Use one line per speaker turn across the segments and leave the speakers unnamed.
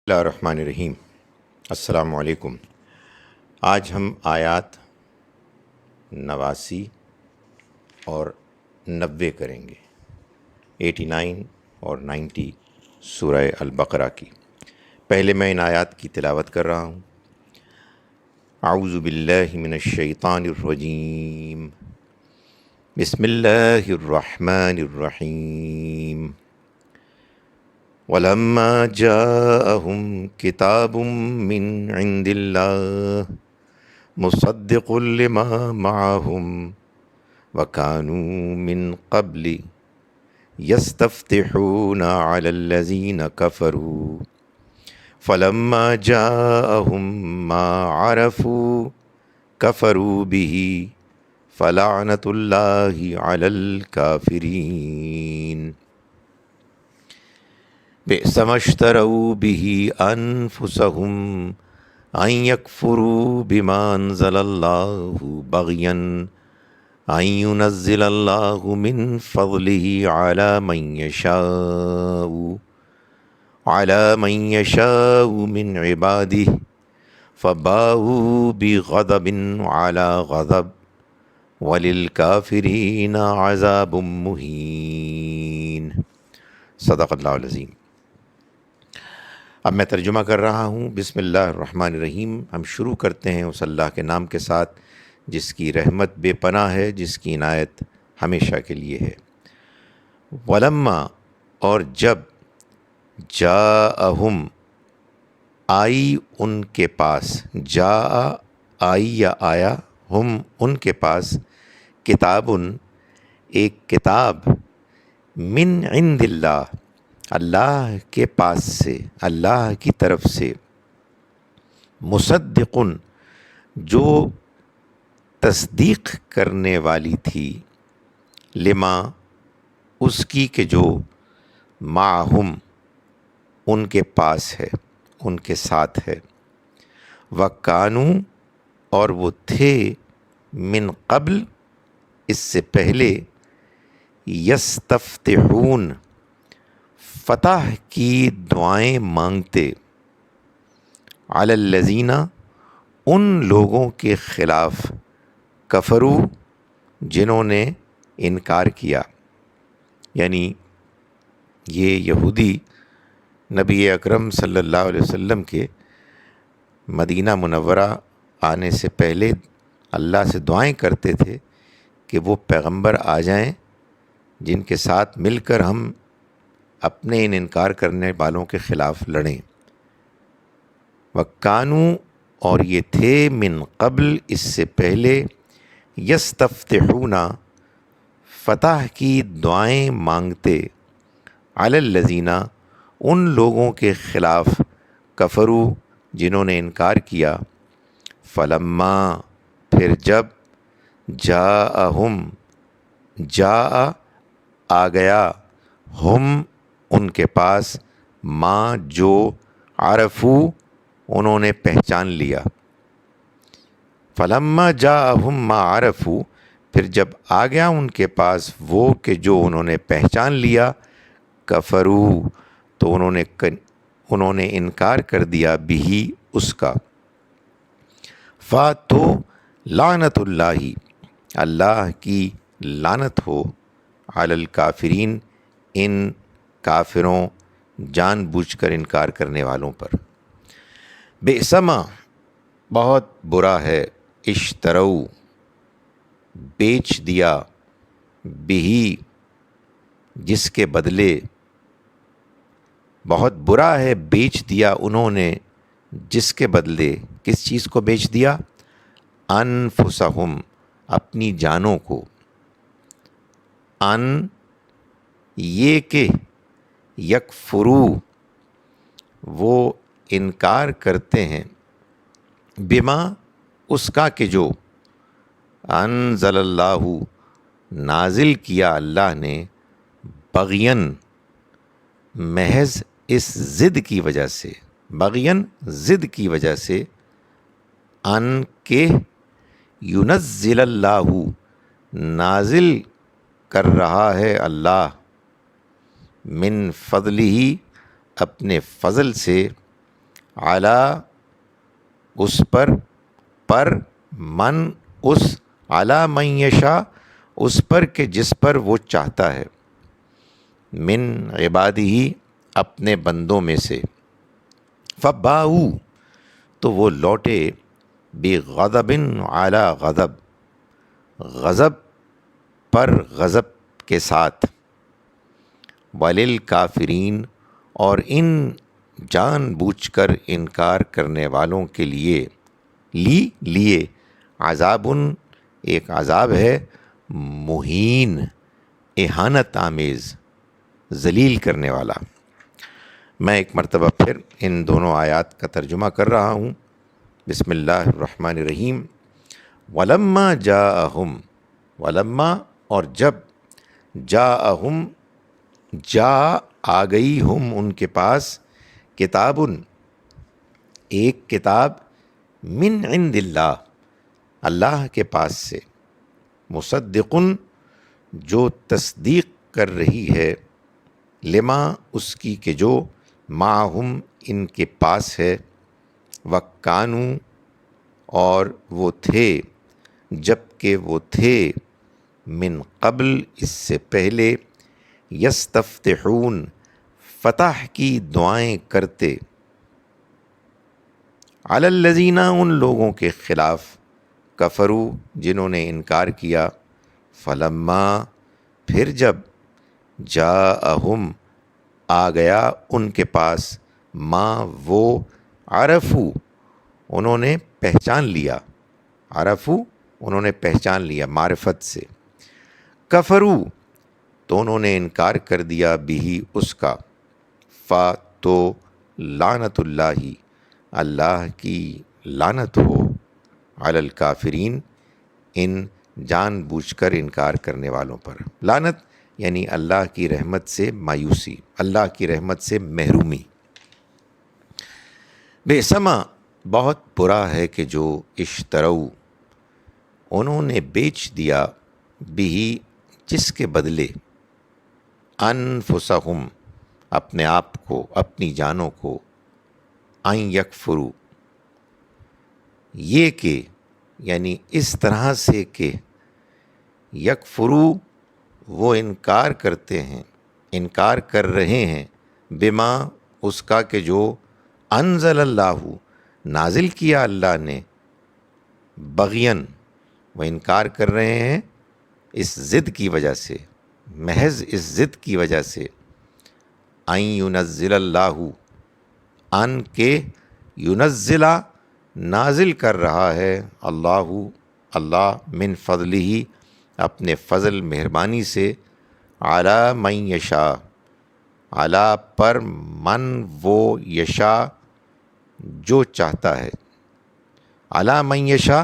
بسم اللہ الرحمن الرحیم۔ السلام علیکم۔ آج ہم آیات 89 اور 90 کریں گے، 89 اور 90 سورہ البقرہ کی۔ پہلے میں ان آیات کی تلاوت کر رہا ہوں۔ اعوذ باللہ من الشیطان الرجیم، بسم اللہ الرحمن الرحیم۔ وَلَمَّا جَاءَهُمْ كِتَابٌ مِّنْ عِندِ اللَّهِ مُصَدِّقٌ لِّمَا مَعَهُمْ وَكَانُوا مِنْ قَبْلِ يَسْتَفْتِحُونَ عَلَى الَّذِينَ كَفَرُوا فَلَمَّا جَاءَهُمْ مَا عَرَفُوا كَفَرُوا بِهِ فَلَعْنَةُ اللَّهِ عَلَى الْكَافِرِينَ۔ بئس ما اشتروا به انفسهم ان يكفروا بما انزل الله بغيا ان ينزل الله من فضله على من يشاء من عباده فباءوا بغضب على غضب وللكافرين عذاب مهين۔ صدق اللہ العظیم۔ اب میں ترجمہ کر رہا ہوں۔ بسم اللہ الرحمن الرحیم۔ ہم شروع کرتے ہیں اس اللہ کے نام کے ساتھ جس کی رحمت بے پناہ ہے، جس کی عنایت ہمیشہ کے لیے ہے۔ ولما، اور جب، جاءہم، آئی ان کے پاس، جاء آئی یا آیا، ہم ان کے پاس، کتابن ایک کتاب، من عند اللہ اللہ کے پاس سے، اللہ کی طرف سے، مصدقن جو تصدیق کرنے والی تھی، لما اس کی کہ جو، معہم ان کے پاس ہے، ان کے ساتھ ہے، وَكَانُوا اور وہ تھے، من قبل اس سے پہلے، یستفتحون فتح کی دعائیں مانگتے، علی الذین ان لوگوں کے خلاف، کفروا جنہوں نے انکار کیا، یعنی یہ یہودی نبی اکرم صلی اللہ علیہ وسلم کے مدینہ منورہ آنے سے پہلے اللہ سے دعائیں کرتے تھے کہ وہ پیغمبر آ جائیں جن کے ساتھ مل کر ہم اپنے ان انکار کرنے والوں کے خلاف لڑیں۔ وَكَانُوا اور یہ تھے، من قبل اس سے پہلے، یستفتحون فتح کی دعائیں مانگتے، علی الذین ان لوگوں کے خلاف، کفروا جنہوں نے انکار کیا، فلما پھر جب، جاءہم جاء آ گیا، ہم ان کے پاس، ما جو، عرفو انہوں نے پہچان لیا، فلما جاءہم ما عرفو پھر جب آ گیا ان کے پاس وہ کہ جو انہوں نے پہچان لیا، کفرو تو انہوں نے انکار کر دیا، بھی اس کا، تو لعنت اللہ اللہ کی لعنت ہو، علی الکافرین ان کافروں، جان بوجھ کر انکار کرنے والوں پر۔ بئس ما بہت برا ہے، اشترو بیچ دیا، بھی جس کے بدلے، بہت برا ہے بیچ دیا انہوں نے جس کے بدلے، کس چیز کو بیچ دیا، انفسہم اپنی جانوں کو، ان یہ کہ، یکفرو وہ انکار کرتے ہیں، بما اس کا کہ جو، انزل اللہ نازل کیا اللہ نے، بغین محض اس ضد کی وجہ سے، بغین ضد کی وجہ سے، ان کے، ینزل اللہ نازل کر رہا ہے اللہ، من فضلہ اپنے فضل سے، علی اس پر من اس، علی من یشاء اس پر کہ جس پر وہ چاہتا ہے، من عبادہ اپنے بندوں میں سے، فباؤ تو وہ لوٹے، بغضب علی غضب غضب پر غضب کے ساتھ، وللکافرین اور ان جان بوجھ کر انکار کرنے والوں کے لیے عذاب ایک عذاب ہے، مہین اہانت آمیز، ذلیل کرنے والا۔ میں ایک مرتبہ پھر ان دونوں آیات کا ترجمہ کر رہا ہوں۔ بسم اللہ الرحمن الرحیم۔ ولما جاءہم، ولما اور جب، جاءہم آ گئی ہم ان کے پاس، کتاب ایک کتاب، من عند اللہ اللہ کے پاس سے، مصدقن جو تصدیق کر رہی ہے، لما اس کی کہ جو، معہم ان کے پاس ہے، وکانو اور وہ تھے، جب کہ وہ تھے، من قبل اس سے پہلے، یستفتحون فتح کی دعائیں کرتے، علی الذین ان لوگوں کے خلاف، کفرو جنہوں نے انکار کیا، فلما پھر جب، جاءہم آ گیا ان کے پاس، ما وہ، عرفو انہوں نے پہچان لیا، عرفو انہوں نے پہچان لیا معرفت سے، کفرو تو انہوں نے انکار کر دیا، بھی اس کا، تو لعنت اللہ اللہ کی لعنت ہو، علی الکافرین ان جان بوجھ کر انکار کرنے والوں پر۔ لعنت یعنی اللہ کی رحمت سے مایوسی، اللہ کی رحمت سے محرومی۔ بئسما بہت برا ہے کہ جو، اشترو انہوں نے بیچ دیا، بھی جس کے بدلے، انفسہم اپنے آپ کو، اپنی جانوں کو، ان یکفرو یہ کہ یعنی اس طرح سے کہ، یکفرو وہ انکار کرتے ہیں، انکار کر رہے ہیں، بما اس کا کہ جو، انزل اللہ نازل کیا اللہ نے، بغین وہ انکار کر رہے ہیں اس ضد کی وجہ سے، محض اس ضد کی وجہ سے، ان ینزل اللہ ان کے، ینزلہ نازل کر رہا ہے اللہ من فضلہ اپنے فضل مہربانی سے، علی من یشاء علی پر، من وہ، یشاء جو چاہتا ہے، علی من یشاء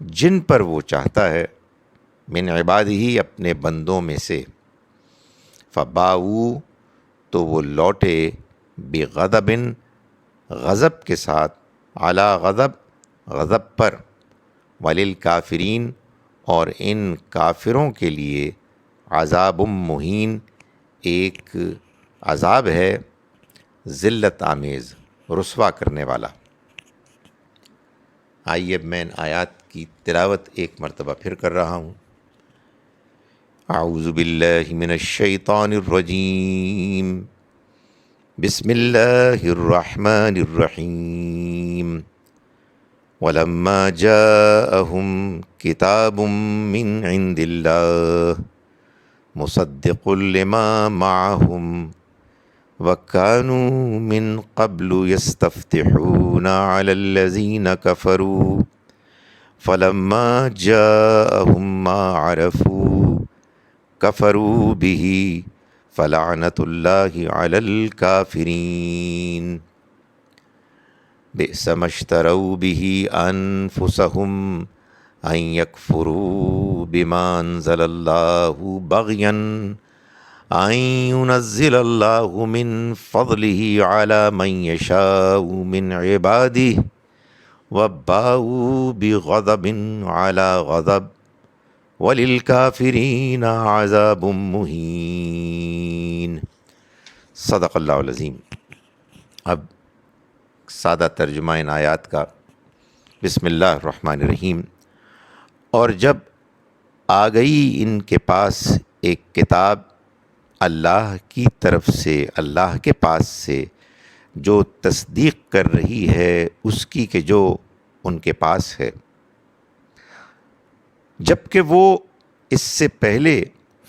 جن پر وہ چاہتا ہے، من عبادہ اپنے بندوں میں سے، فباؤ تو وہ لوٹے، بغضب غضب کے ساتھ، علی غضب غضب پر، وللکافرین اور ان کافروں کے لیے، عذاب مہین ایک عذاب ہے، ذلت آمیز، رسوا کرنے والا۔ آئیے اب میں ان آیات کی تلاوت ایک مرتبہ پھر کر رہا ہوں۔ اعوذ باللہ من الشیطان الرجیم، بسم اللہ الرحمن الرحیم۔ ولما جاءہم کتاب من عند اللہ مصدق لما معہم وَكَانُوا مِن قَبْلُ يَسْتَفْتِحُونَ عَلَى الَّذِينَ كَفَرُوا فَلَمَّا جَاءَهُم مَّا عَرَفُوا كَفَرُوا بِهِ فَلَعْنَةُ اللَّهِ عَلَى الْكَافِرِينَ بِئْسَ مَا اشْتَرَوْا بِهِ أَنفُسَهُمْ أَن يَكْفُرُوا بِمَا أَنزَلَ اللَّهُ بَغْيًا أن ينزل الله من فضله على من يشاء من عباده وباءوا بغضب على غضب وللكافرين عذاب مهين۔ صدق اللہ العظیم۔ اب سادہ ترجمہ ان آیات کا۔ بسم اللہ الرحمن الرحیم۔ اور جب آ گئی ان کے پاس ایک کتاب اللہ کی طرف سے، اللہ کے پاس سے، جو تصدیق کر رہی ہے اس کی کہ جو ان کے پاس ہے، جبکہ وہ اس سے پہلے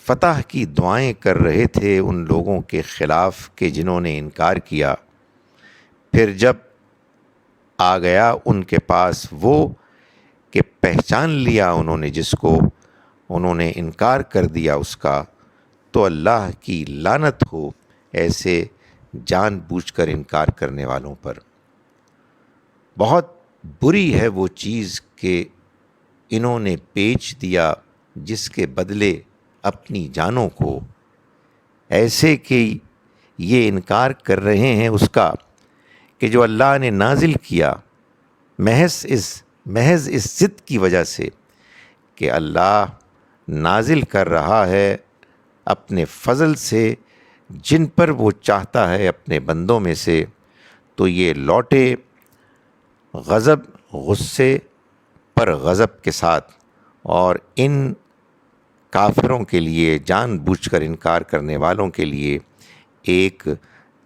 فتح کی دعائیں کر رہے تھے ان لوگوں کے خلاف کہ جنہوں نے انکار کیا۔ پھر جب آ گیا ان کے پاس وہ کہ پہچان لیا انہوں نے جس کو انہوں نے انکار کر دیا اس کا، تو اللہ کی لعنت ہو ایسے جان بوجھ کر انکار کرنے والوں پر۔ بہت بری ہے وہ چیز کہ انہوں نے بیچ دیا جس کے بدلے اپنی جانوں کو، ایسے کہ یہ انکار کر رہے ہیں اس کا کہ جو اللہ نے نازل کیا، محض اس ضد کی وجہ سے کہ اللہ نازل کر رہا ہے اپنے فضل سے جن پر وہ چاہتا ہے اپنے بندوں میں سے، تو یہ لوٹے غضب، غصے پر غضب کے ساتھ، اور ان کافروں کے لیے، جان بوجھ کر انکار کرنے والوں کے لیے ایک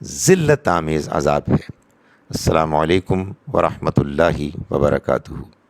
ذلت آمیز عذاب ہے۔ السلام علیکم ورحمۃ اللہ وبرکاتہ۔